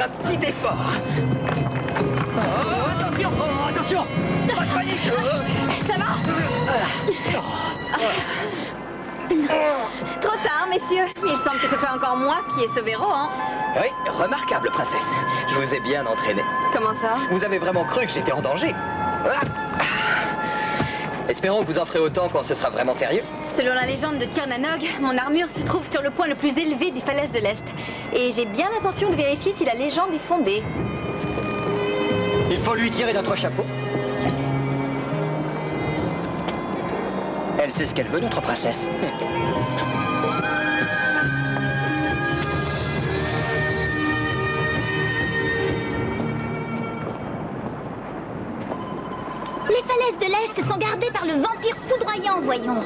un petit effort. Oh, attention, attention. Pas de panique. Ça va? Trop tard, messieurs. Il semble que ce soit encore moi qui ai sauvé Rohan. Oui, remarquable, princesse. Je vous ai bien entraîné. Comment ça? Vous avez vraiment cru que j'étais en danger. Espérons que vous en ferez autant quand ce sera vraiment sérieux. Selon la légende de Tirnanog, mon armure se trouve sur le point le plus élevé des falaises de l'Est. Et j'ai bien l'intention de vérifier si la légende est fondée. Il faut lui tirer notre chapeau. Elle sait ce qu'elle veut, notre princesse. Les falaises de l'Est sont gardées par le vampire foudroyant, voyons.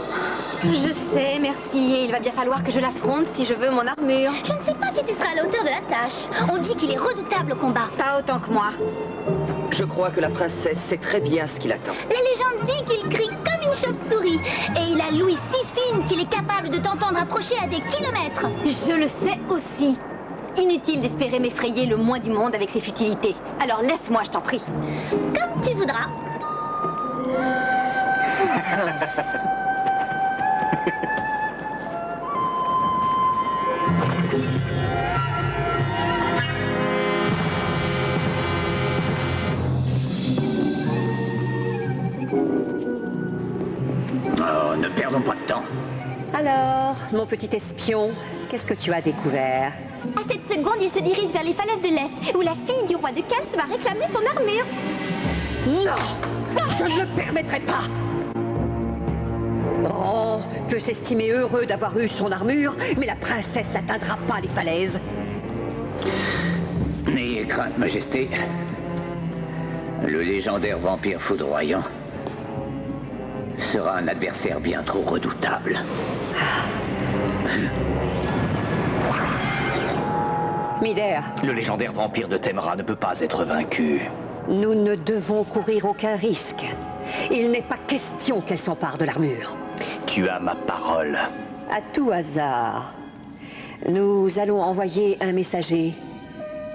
Je sais, merci. Et il va bien falloir que je l'affronte si je veux mon armure. Je ne sais pas si tu seras à la hauteur de la tâche. On dit qu'il est redoutable au combat. Pas autant que moi. Je crois que la princesse sait très bien ce qui l'attend. La légende dit qu'il crie comme une chauve-souris. Et il a l'ouïe si fine qu'il est capable de t'entendre approcher à des kilomètres. Je le sais aussi. Inutile d'espérer m'effrayer le moins du monde avec ses futilités. Alors laisse-moi, je t'en prie. Comme tu voudras. Oh, ne perdons pas de temps. Alors, mon petit espion, qu'est-ce que tu as découvert? À cette seconde, il se dirige vers les falaises de l'Est, où la fille du roi de Kans va réclamer son armure. Non, je ne le permettrai pas. Oh, peut s'estimer heureux d'avoir eu son armure, mais la princesse n'atteindra pas les falaises. N'ayez crainte, Majesté. Le légendaire vampire foudroyant sera un adversaire bien trop redoutable. Mider, Le légendaire vampire de Temra ne peut pas être vaincu. nous ne devons courir aucun risque. Il n'est pas question qu'elle s'empare de l'armure. Tu as ma parole. À tout hasard, nous allons envoyer un messager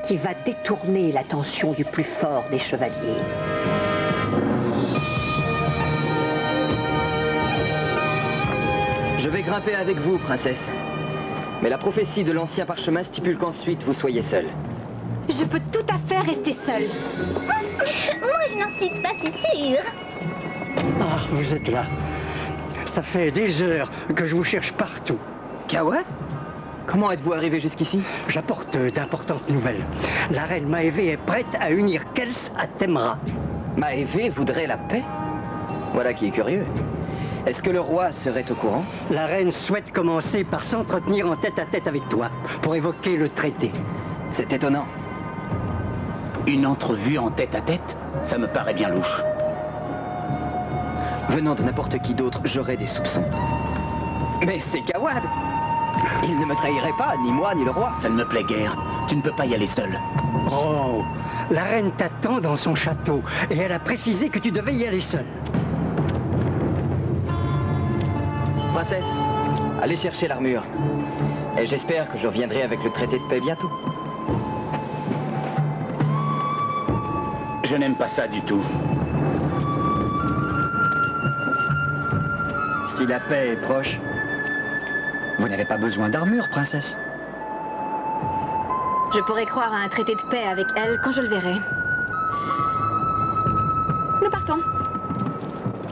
qui va détourner l'attention du plus fort des chevaliers. Je vais grimper avec vous, princesse. Mais la prophétie de l'ancien parchemin stipule qu'ensuite vous soyez seule. Je peux tout à fait rester seule. Moi, je n'en suis pas si sûre. Ah, vous êtes là. Ça fait des heures que je vous cherche partout. Cawad? Comment êtes-vous arrivé jusqu'ici? J'apporte d'importantes nouvelles. La reine Maévé est prête à unir Kels à Temra. Maévé voudrait la paix? Voilà qui est curieux. Est-ce que le roi serait au courant? La reine souhaite commencer par s'entretenir en tête-à-tête avec toi, pour évoquer le traité. C'est étonnant. Une entrevue en tête-à-tête, ça me paraît bien louche. Venant de n'importe qui d'autre, j'aurais des soupçons. Mais c'est Cawad! Il ne me trahirait pas, ni moi, ni le roi. Ça ne me plaît guère. Tu ne peux pas y aller seul. Oh, la reine t'attend dans son château, et elle a précisé que tu devais y aller seule. Princesse, allez chercher l'armure. Et j'espère que je reviendrai avec le traité de paix bientôt. Je n'aime pas ça du tout. Si la paix est proche, vous n'avez pas besoin d'armure, princesse. Je pourrais croire à un traité de paix avec elle quand je le verrai. Nous partons.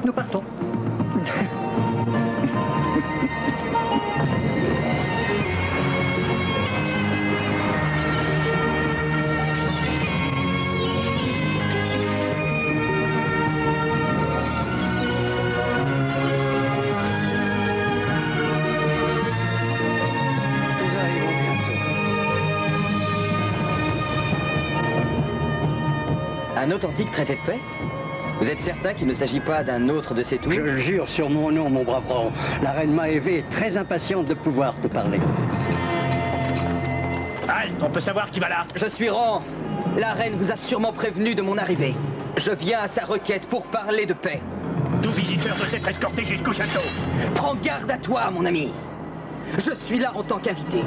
Nous partons. Un authentique traité de paix? Vous êtes certain qu'il ne s'agit pas d'un autre de ces tours? Je le jure sur mon nom, mon brave Ron. La reine Maévé est très impatiente de pouvoir te parler. Halte, on peut savoir qui va là. Je suis Ran. La reine vous a sûrement prévenu de mon arrivée. Je viens à sa requête pour parler de paix. Tout visiteur doit être escorté jusqu'au château. Prends garde à toi, mon ami. Je suis là en tant qu'invité.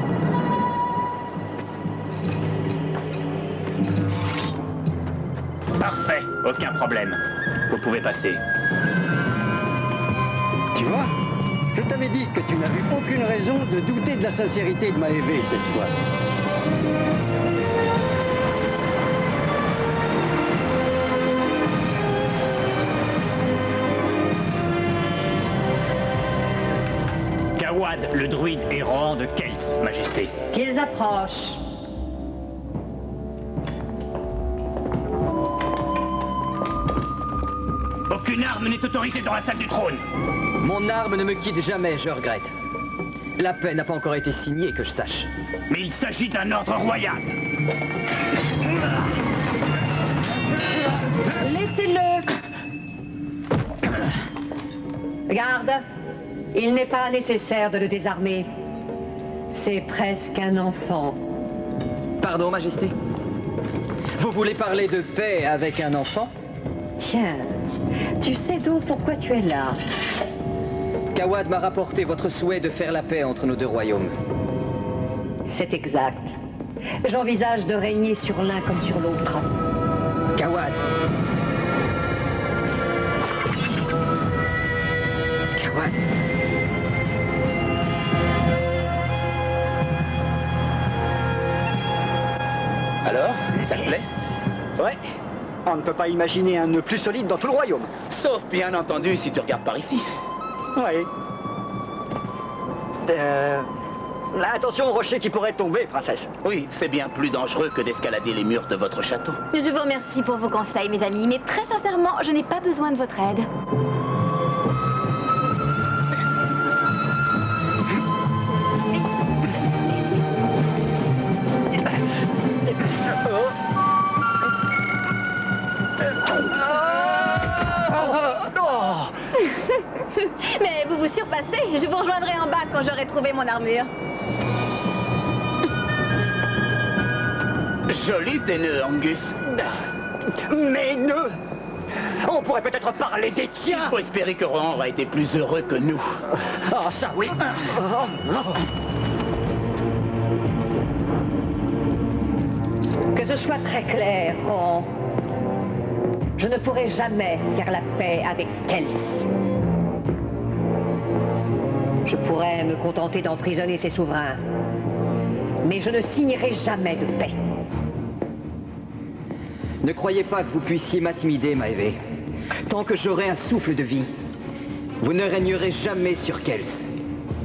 Parfait, aucun problème. Vous pouvez passer. Tu vois? Je t'avais dit que tu n'avais aucune raison de douter de la sincérité de Maévé cette fois. Kawad, le druide errant de Kels, Majesté. Qu'ils approchent. Aucune arme n'est autorisée dans la salle du trône. Mon arme ne me quitte jamais, je regrette. La paix n'a pas encore été signée, que je sache. Mais il s'agit d'un ordre royal. Laissez-le. Garde, il n'est pas nécessaire de le désarmer. C'est presque un enfant. Pardon, Majesté? Vous voulez parler de paix avec un enfant? Tiens, tu sais donc pourquoi tu es là. Kawad m'a rapporté votre souhait de faire la paix entre nos deux royaumes. C'est exact. J'envisage de régner sur l'un comme sur l'autre. Kawad. Kawad. Alors, ça te plaît? Ouais. On ne peut pas imaginer un nœud plus solide dans tout le royaume. Sauf, bien entendu, si tu regardes par ici. Ouais. Attention au rocher qui pourrait tomber, princesse. Oui, c'est bien plus dangereux que d'escalader les murs de votre château. Je vous remercie pour vos conseils, mes amis, mais très sincèrement, je n'ai pas besoin de votre aide. Mais vous vous surpassez. Je vous rejoindrai en bas quand j'aurai trouvé mon armure. Joli tes nœuds, Angus. Mes nœuds! On pourrait peut-être parler des Il tiens! faut espérer que Rohan aura été plus heureux que nous. Ah, ça oui! Que ce soit très clair, Rohan. Je ne pourrai jamais faire la paix avec Kels. Je pourrais me contenter d'emprisonner ses souverains. Mais je ne signerai jamais de paix. Ne croyez pas que vous puissiez m'intimider, Maévé. Tant que j'aurai un souffle de vie, vous ne régnerez jamais sur Kels.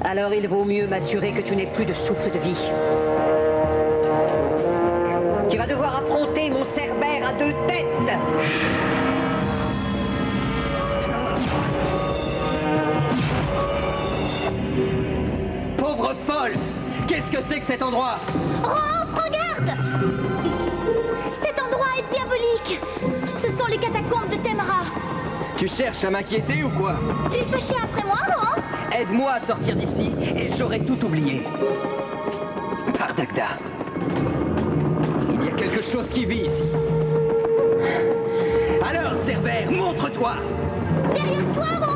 Alors il vaut mieux m'assurer que tu n'aies plus de souffle de vie. Tu vas devoir affronter mon Cerbère à deux têtes. Pauvre folle! Qu'est-ce que c'est que cet endroit? Rohan, prends garde! Cet endroit est diabolique. Ce sont les catacombes de Temra. Tu cherches à m'inquiéter ou quoi? Tu fais chier après moi, Rohan? Aide-moi à sortir d'ici et j'aurai tout oublié. Par Dagda. Il y a quelque chose qui vit ici. Alors, Cerbère, montre-toi! Derrière toi, Rohan!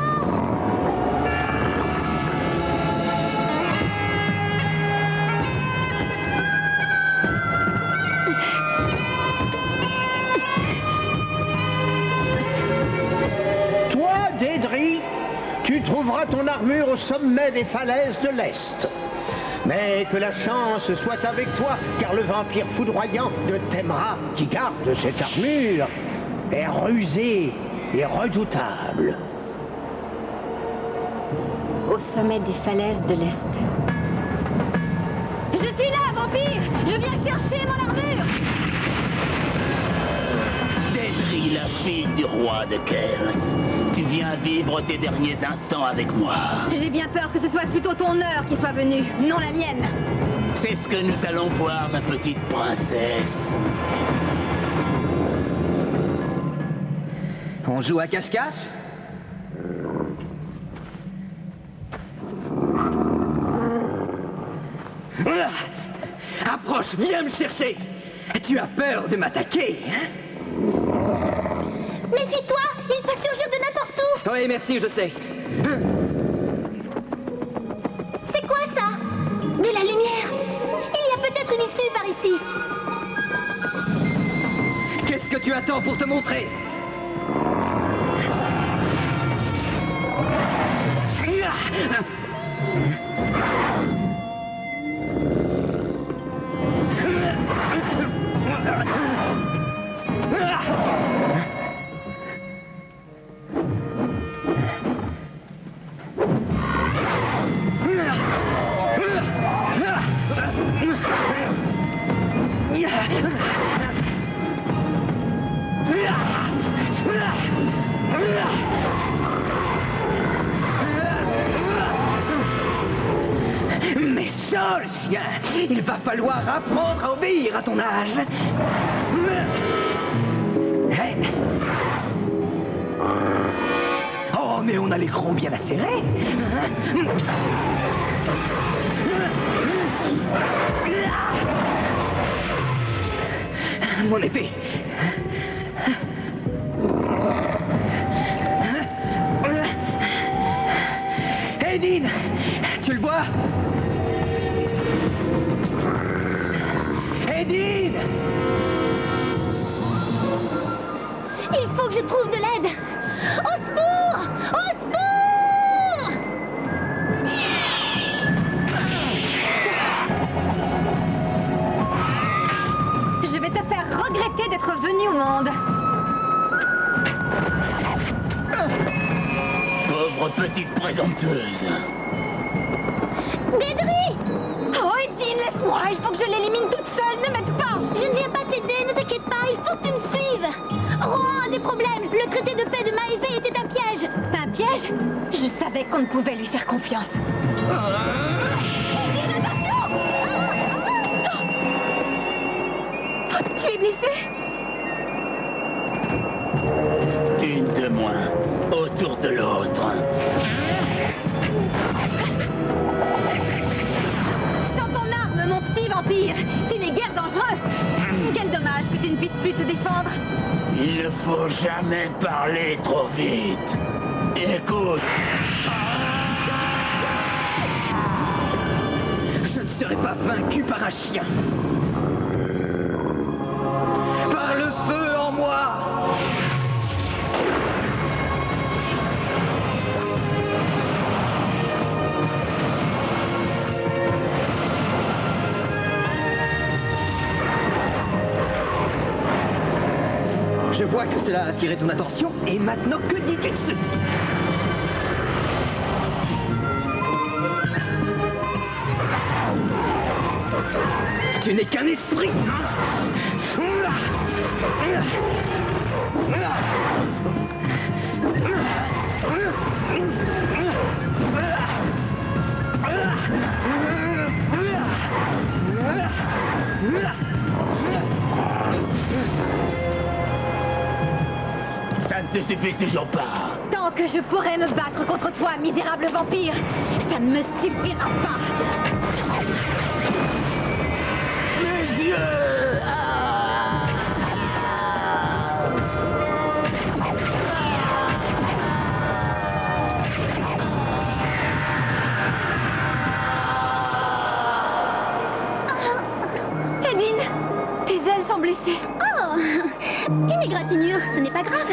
Toi, Dédri, tu trouveras ton armure au sommet des falaises de l'Est. Mais que la chance soit avec toi, car le vampire foudroyant de Temra, qui garde cette armure, est rusé et redoutable. Au sommet des falaises de l'Est. Je suis là, vampire! Je viens chercher mon armure! Dédri, la fille du roi de Kels. Tu viens vivre tes derniers instants avec moi. J'ai bien peur que ce soit plutôt ton heure qui soit venue, non la mienne. C'est ce que nous allons voir, ma petite princesse. On joue à cache-cache? Approche, viens me chercher! Tu as peur de m'attaquer, hein? Méfie-toi, il peut surgir de n'importe où. Oui, merci, je sais. C'est quoi ça? De la lumière. Il y a peut-être une issue par ici. Qu'est-ce que tu attends pour te montrer? Méchant, le chien! Il va falloir apprendre à obéir à ton âge. Oh, mais on a les crocs bien acérés. Mon épée. Hey, Dean, tu le vois? Hey, Dean! Il faut que je trouve de l'aide. Au secours! Au secours! Je vais te faire regretter d'être venu au monde. Pauvre petite présomptueuse. Dédrie! Oh, Edine, laisse-moi. Il faut que je l'élimine toute seule. Ne m'aide pas. Je ne viens pas t'aider, ne t'inquiète pas, il faut que tu me suives. Rohan a des problèmes. Le traité de paix de Maévé était un piège. Un piège? Je savais qu'on ne pouvait lui faire confiance. Edine, attention! Oh, tu es blessée? Une de moins, autour de l'autre. Sans ton arme, mon petit vampire. Tu n'es guère dangereux. Quel dommage que tu ne puisses plus te défendre. Il ne faut jamais parler trop vite. Écoute. Je ne serai pas vaincu par un chien. Par le feu en moi. Je vois que cela a attiré ton attention. Et maintenant, que dis-tu de ceci? Tu n'es qu'un esprit. Ça ne te suffit toujours pas. Tant que je pourrai me battre contre toi, misérable vampire, ça ne me suffira pas. Mes yeux! Edine, tes ailes sont blessées. Oh! Une égratignure, ce n'est pas grave.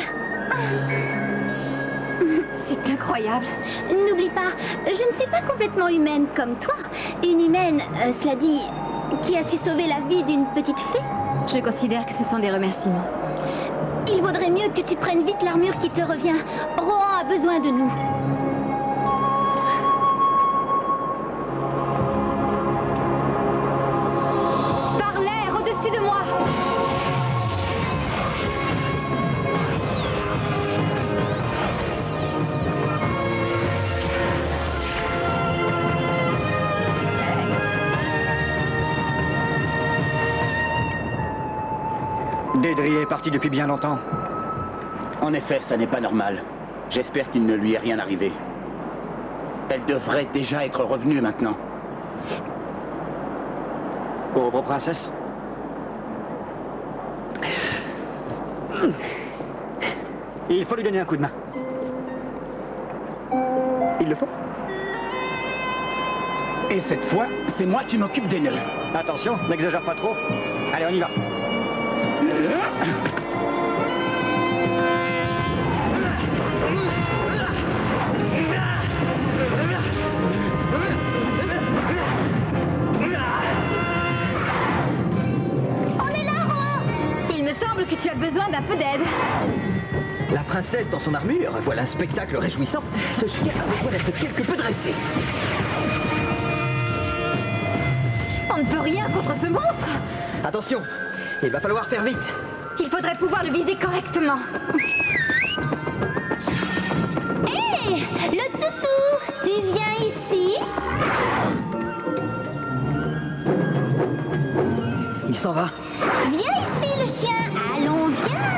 C'est incroyable. N'oublie pas, je ne suis pas complètement humaine comme toi. Une humaine, cela dit, qui a su sauver la vie d'une petite fée. Je considère que ce sont des remerciements. Il vaudrait mieux que tu prennes vite l'armure qui te revient. Rohan a besoin de nous. Par l'air au-dessus de moi. Dédrie est parti depuis bien longtemps. En effet, ça n'est pas normal. J'espère qu'il ne lui est rien arrivé. Elle devrait déjà être revenue maintenant. Pauvre princesse. Il faut lui donner un coup de main. Il le faut. Et cette fois, c'est moi qui m'occupe des nœuds. Attention, n'exagère pas trop. Allez, on y va. d'aide. La princesse dans son armure, voilà un spectacle réjouissant. Ce chien a besoin d'être quelque peu dressé. On ne peut rien contre ce monstre. Attention, il va falloir faire vite. Il faudrait pouvoir le viser correctement. Hé, le toutou, tu viens ici? Il s'en va. Viens ici, le chien. Allons, viens.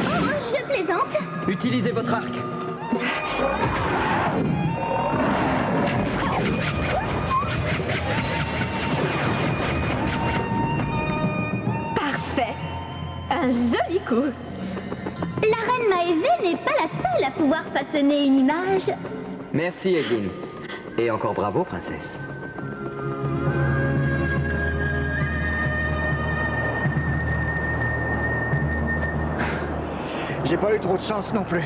Oh, je plaisante. Utilisez votre arc. Parfait. Un joli coup. La reine Maëvé n'est pas la seule à pouvoir façonner une image. Merci, Edwin. Et encore bravo, princesse. J'ai pas eu trop de chance non plus.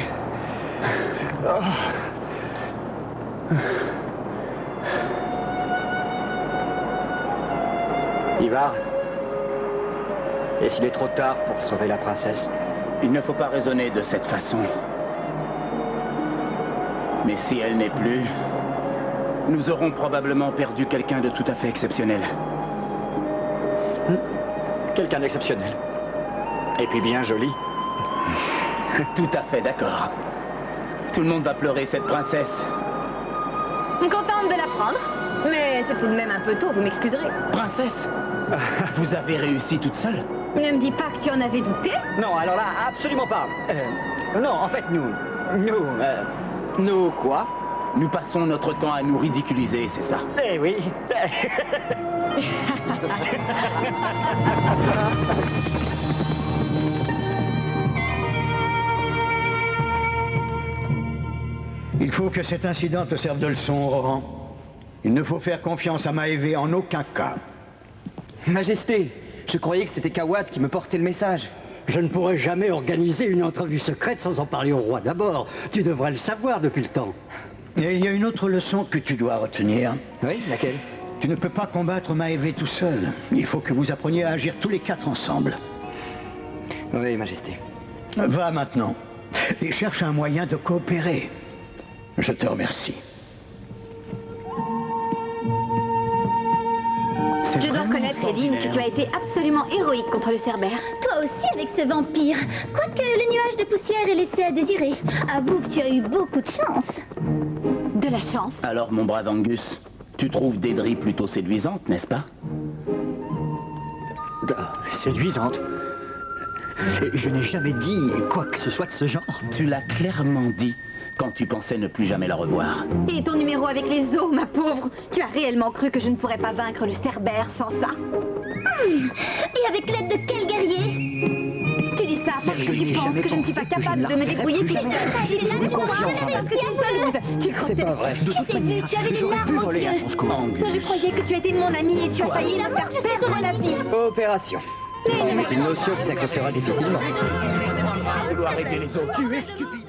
Oh. Ivar, et s'il est trop tard pour sauver la princesse? Il ne faut pas raisonner de cette façon. Mais si elle n'est plus, nous aurons probablement perdu quelqu'un de tout à fait exceptionnel. Quelqu'un d'exceptionnel. Et puis bien joli. Tout à fait d'accord. Tout le monde va pleurer cette princesse. Contente de l'apprendre. Mais c'est tout de même un peu tôt, vous m'excuserez. Princesse, vous avez réussi toute seule? Ne me dis pas que tu en avais douté. Non, alors là, absolument pas. Non, en fait, nous quoi? Nous passons notre temps à nous ridiculiser, c'est ça? Eh oui. Il faut que cet incident te serve de leçon, Rohan. Il ne faut faire confiance à Maëvé en aucun cas. Majesté, je croyais que c'était Kawad qui me portait le message. Je ne pourrais jamais organiser une entrevue secrète sans en parler au roi d'abord. Tu devrais le savoir depuis le temps. Et il y a une autre leçon que tu dois retenir. Oui, laquelle? Tu ne peux pas combattre Maëvé tout seul. Il faut que vous appreniez à agir tous les quatre ensemble. Oui, Majesté. Va maintenant et cherche un moyen de coopérer. Je te remercie. Je dois reconnaître, Edine, que tu as été absolument héroïque contre le Cerbère. Toi aussi avec ce vampire. Quoique le nuage de poussière ait laissé à désirer. Avoue que tu as eu beaucoup de chance. De la chance. Alors, mon brave Angus, tu trouves Dédrie plutôt séduisante, n'est-ce pas? Séduisante. Je n'ai jamais dit quoi que ce soit de ce genre. Tu l'as clairement dit quand tu pensais ne plus jamais la revoir. Et ton numéro avec les os, ma pauvre. Tu as réellement cru que je ne pourrais pas vaincre le Cerbère sans ça? Et avec l'aide de quel guerrier? Tu dis ça parce que tu penses que je ne suis pas capable de me débrouiller tout seul. C'est pas vrai. Je t'ai vu, tu avais les larmes aux yeux. Je croyais que tu étais mon ami et tu as failli la faire perdre la vie. Opération. C'est une notion qui s'incrustera difficilement. Je dois arrêter les autres. Tu es stupide.